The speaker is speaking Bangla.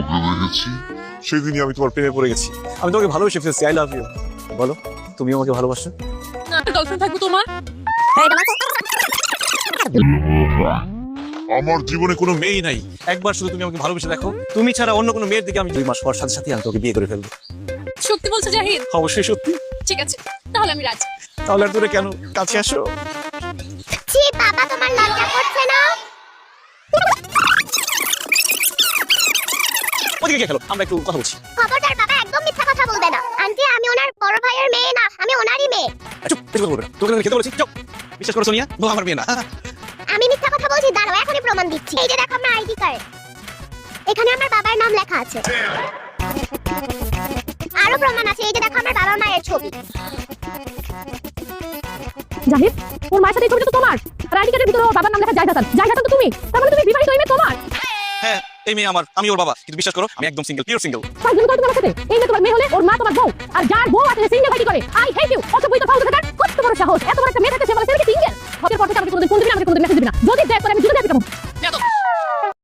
তোকে দেখেছি সেদিনই আমি তোমার প্রেমে পড়ে গেছি। আমি তোমাকে ভালোবেসে ফেলছি। I love you. বলো, তুমি আমাকে ভালোবাসো? না, গার্লফ্রেন্ড থাকবো তোমার? আমার জীবনে কোনো মেয়েই নাই। একবার শুধু তুমি আমাকে ভালোবেসে দেখো, তুমি ছাড়া অন্য কোনো মেয়ের দিকে আমি 2 মাস পর সাথে সাথে আমি তোকে বিয়ে করে ফেলবো। সত্যি বলছো জাহিদ? অবশ্যই সত্যি। ঠিক আছে, তাহলে আমি রাজি। তাহলে আর দূরে কেন, কাছে আসো। ছি বাবা, তোমার লজ্জা করছে না? ওদিকে গিয়ে খেলো, আমরা একটু কথা বলছি। খবরদার বাবা, একদম মিথ্যা কথা বলবে না। আন্টি, আমি ওনার বড় ভাইয়ের মেয়ে না, আমি ওনারই মেয়ে। চুপ, বেশি কথা বলবে না। তোকে খেতে বলেছি, চুপ। বিশ্বাস করো সোনিয়া, ও আমার মেয়ে না। আমি মিথ্যা কথা বলছি? দাঁড়াও, এখনই প্রমাণ দিচ্ছি। এই যে দেখো আমার আইডি কার্ড, এখানে আমার বাবার নাম লেখা আছে। আরো প্রমাণ আছে, এই যে দেখো আমার বাবা মায়ের ছবি। জাহিদ, ওর মায়ের সাথে এই ছবিটা তো তোমার। আর আইডি কার্ডের ভিতরে ওর বাবার নাম লেখা জাহিদ হাসান। জাহিদ হাসান তো তুমি। তার মানে তুমি বিবাহিত, এই মেয়ে তোমার। হ্যাঁ, এই মেয়ে আমার, আমি ওর বাবা। কিন্তু বিশ্বাস করো, আমি একদম সিঙ্গেল, পিওর সিঙ্গেল। ফাইজলামি করো তোমার সাথে। এই মেয়ে তোমার মেয়ে হলে ওর মা তোমার বউ, আর যার বউ আছে সিঙ্গেল ভাইটি করে। I hate you. অসভ্য তো ফালতু থাকার কত বড় সাহস! এত বড় একটা মেয়ে থাকতে সে বলে